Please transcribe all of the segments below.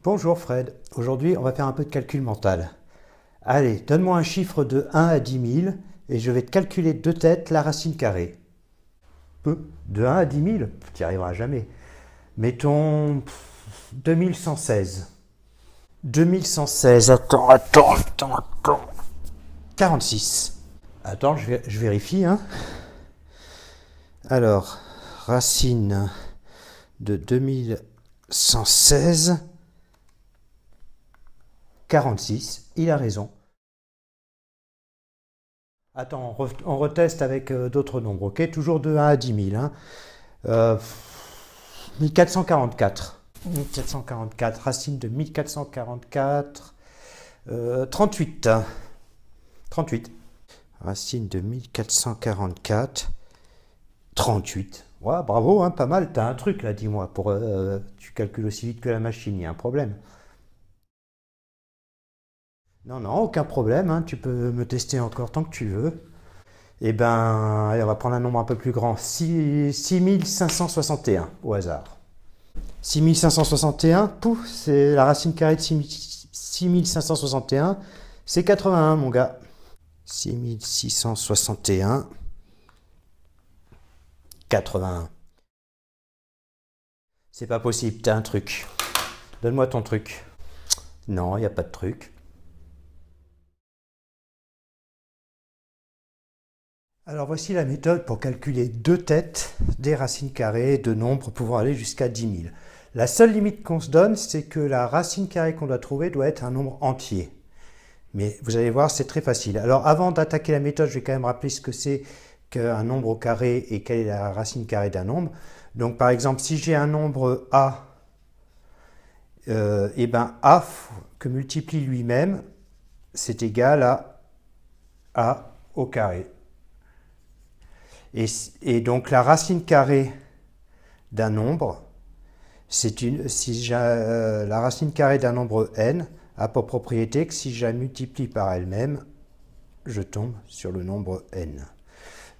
Bonjour Fred, aujourd'hui on va faire un peu de calcul mental. Allez, donne-moi un chiffre de 1 à 10 000 et je vais te calculer de tête la racine carrée. De 1 à 10 000, tu n'y arriveras jamais. Mettons 2116. 2116, attends. 46. Attends, je vérifie. Alors, racine de 2116, 46, il a raison. Attends, on reteste avec d'autres nombres, ok? Toujours de 1 à 10 000. 1444. 1444, racine de 1444. 38. 38. Racine de 1444. 38. Ouais, bravo, pas mal. T'as un truc là, dis-moi. Tu calcules aussi vite que la machine, il y a un problème. Non, non, aucun problème, tu peux me tester encore tant que tu veux. Eh ben, allez, on va prendre un nombre un peu plus grand. 6561 au hasard. 6561, pouf, c'est la racine carrée de 6561, c'est 81 mon gars. 6661, 81. C'est pas possible, t'as un truc. Donne-moi ton truc. Non, il n'y a pas de truc. Alors voici la méthode pour calculer deux têtes des racines carrées de nombres pouvant aller jusqu'à 10 000. La seule limite qu'on se donne, c'est que la racine carrée qu'on doit trouver doit être un nombre entier. Mais vous allez voir, c'est très facile. Alors avant d'attaquer la méthode, je vais quand même rappeler ce que c'est qu'un nombre au carré et quelle est la racine carrée d'un nombre. Donc par exemple, si j'ai un nombre A, et ben A que multiplie lui-même, c'est égal à A au carré. Et donc la racine carrée d'un nombre, la racine carrée d'un nombre n a pour propriété que si je la multiplie par elle-même, je tombe sur le nombre n.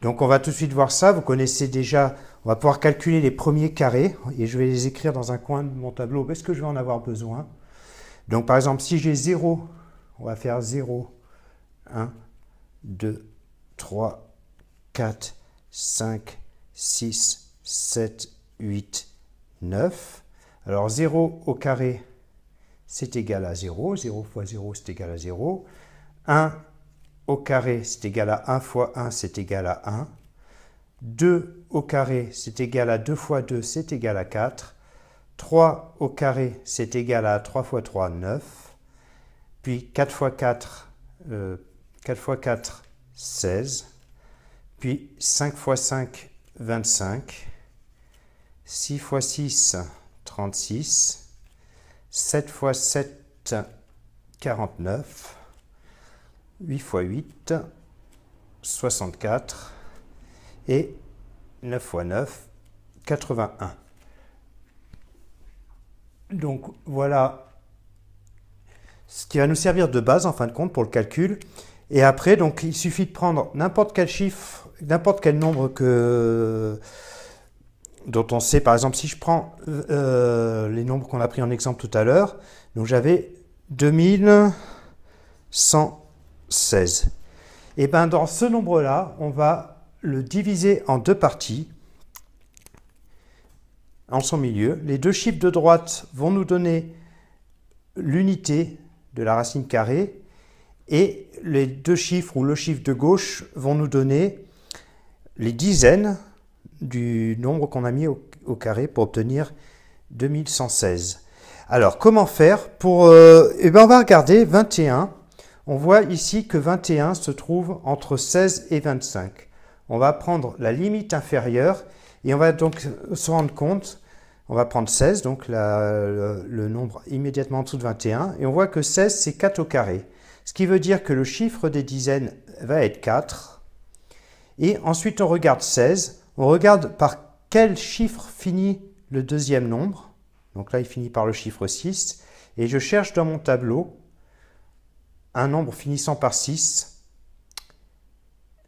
Donc on va tout de suite voir ça, vous connaissez déjà, on va pouvoir calculer les premiers carrés, et je vais les écrire dans un coin de mon tableau parce que je vais en avoir besoin. Donc par exemple, si j'ai 0, on va faire 0, 1, 2, 3, 4, 5, 6, 7, 8, 9. Alors 0 au carré, c'est égal à 0. 0 fois 0, c'est égal à 0. 1 au carré, c'est égal à 1 fois 1, c'est égal à 1. 2 au carré, c'est égal à 2 fois 2, c'est égal à 4. 3 au carré, c'est égal à 3 fois 3, 9. Puis 4 fois 4, 16. Puis 5 fois 5, 25. 6 fois 6, 36. 7 fois 7, 49. 8 fois 8, 64. Et 9 fois 9, 81. Donc voilà ce qui va nous servir de base en fin de compte pour le calcul. Et après, donc, il suffit de prendre n'importe quel chiffre, n'importe quel nombre dont on sait. Par exemple, si je prends les nombres qu'on a pris en exemple tout à l'heure, donc j'avais 2116. Et bien dans ce nombre-là, on va le diviser en deux parties, en son milieu. Les deux chiffres de droite vont nous donner l'unité de la racine carrée, et les deux chiffres ou le chiffre de gauche vont nous donner les dizaines du nombre qu'on a mis au carré pour obtenir 2116. Alors, comment faire pour... on va regarder 21. On voit ici que 21 se trouve entre 16 et 25. On va prendre la limite inférieure et on va donc se rendre compte, on va prendre 16, donc le nombre immédiatement en dessous de 21, et on voit que 16, c'est 4 au carré. Ce qui veut dire que le chiffre des dizaines va être 4. Et ensuite, on regarde 16. On regarde par quel chiffre finit le deuxième nombre. Donc là, il finit par le chiffre 6. Et je cherche dans mon tableau un nombre finissant par 6.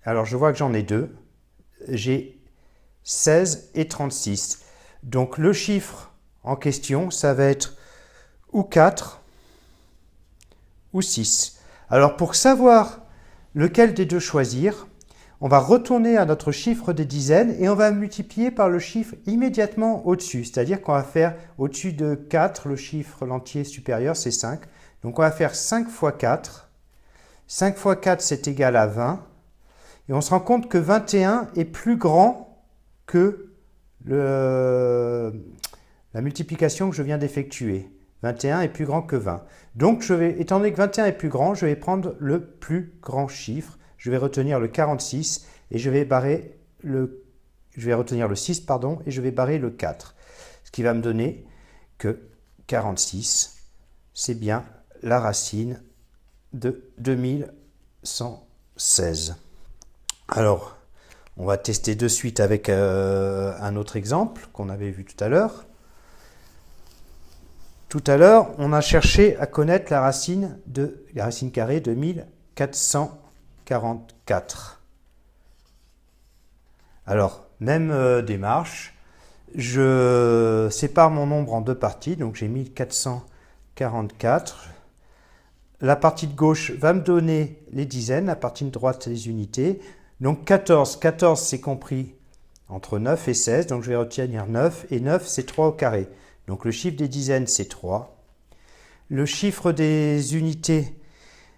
Alors, je vois que j'en ai deux. J'ai 16 et 36. Donc, le chiffre en question, ça va être ou 4, ou 6. Alors pour savoir lequel des deux choisir, on va retourner à notre chiffre des dizaines et on va multiplier par le chiffre immédiatement au-dessus. C'est-à-dire qu'on va faire au-dessus de 4, le chiffre l'entier supérieur, c'est 5. Donc on va faire 5 fois 4. 5 fois 4, c'est égal à 20. Et on se rend compte que 21 est plus grand que la multiplication que je viens d'effectuer. 21 est plus grand que 20. Donc, étant donné que 21 est plus grand, je vais prendre le plus grand chiffre. Je vais retenir le 46 et je vais retenir le 6, pardon, et je vais barrer le 4. Ce qui va me donner que 46, c'est bien la racine de 2116. Alors, on va tester de suite avec un autre exemple qu'on avait vu tout à l'heure. Tout à l'heure, on a cherché à connaître la racine carrée de 1444. Alors, même démarche, je sépare mon nombre en deux parties, donc j'ai 1444. La partie de gauche va me donner les dizaines, la partie de droite les unités. Donc 14, 14 c'est compris entre 9 et 16, donc je vais retenir 9, et 9 c'est 3 au carré. Donc le chiffre des dizaines, c'est 3. Le chiffre des unités,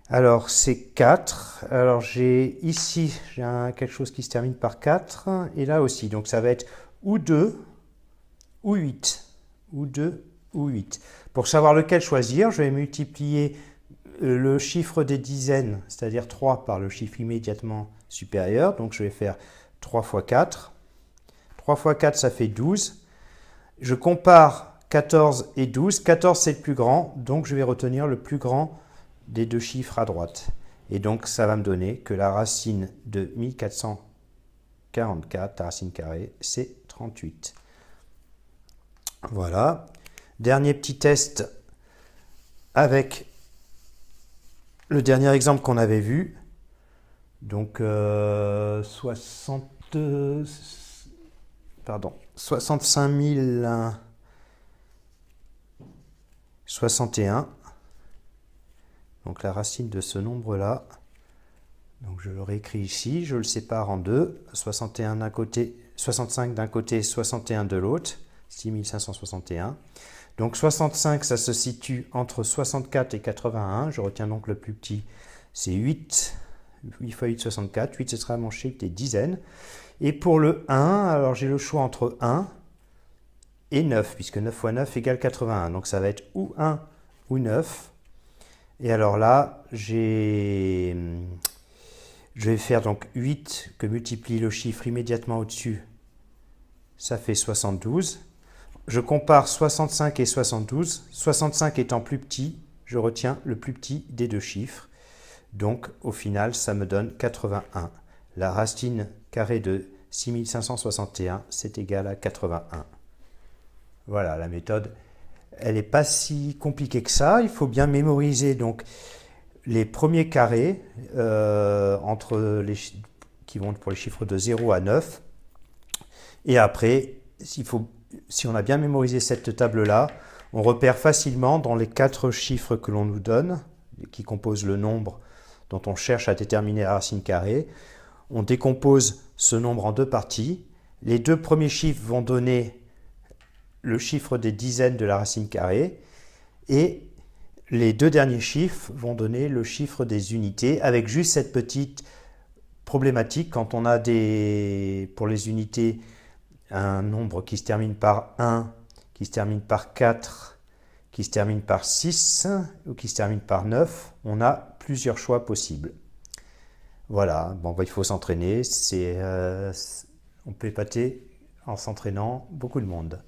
alors c'est 4. Alors ici, j'ai quelque chose qui se termine par 4, et là aussi. Donc ça va être ou 2, ou 8. Ou 2, ou 8. Pour savoir lequel choisir, je vais multiplier le chiffre des dizaines, c'est-à-dire 3, par le chiffre immédiatement supérieur. Donc je vais faire 3 fois 4. 3 fois 4, ça fait 12. Je compare 14 et 12. 14, c'est le plus grand, donc je vais retenir le plus grand des deux chiffres à droite. Et donc, ça va me donner que la racine de 1444, la racine carrée, c'est 38. Voilà. Dernier petit test avec le dernier exemple qu'on avait vu. Donc, 65 061. Donc la racine de ce nombre-là, donc je le réécris ici, je le sépare en deux, 61 d'un côté, 65 d'un côté, 61 de l'autre, 6561. Donc 65, ça se situe entre 64 et 81, je retiens donc le plus petit, c'est 8, 8 fois 8, 64, 8 ce sera mon chiffre des dizaines. Et pour le 1, alors j'ai le choix entre 1 et 9, puisque 9 fois 9 égale 81. Donc ça va être ou 1 ou 9. Et alors là, je vais faire donc 8 que multiplie le chiffre immédiatement au-dessus. Ça fait 72. Je compare 65 et 72. 65 étant plus petit, je retiens le plus petit des deux chiffres. Donc au final, ça me donne 81. La racine carrée de 6561, c'est égal à 81. Voilà, la méthode, elle n'est pas si compliquée que ça. Il faut bien mémoriser donc les premiers carrés qui vont pour les chiffres de 0 à 9. Et après, si on a bien mémorisé cette table-là, on repère facilement dans les 4 chiffres que l'on nous donne, qui composent le nombre dont on cherche à déterminer la racine carrée. On décompose ce nombre en deux parties. Les deux premiers chiffres vont donner le chiffre des dizaines de la racine carrée et les deux derniers chiffres vont donner le chiffre des unités, avec juste cette petite problématique quand on a pour les unités un nombre qui se termine par 1, qui se termine par 4, qui se termine par 6 ou qui se termine par 9, on a plusieurs choix possibles. Voilà, bon, il faut s'entraîner, on peut épater en s'entraînant beaucoup de monde.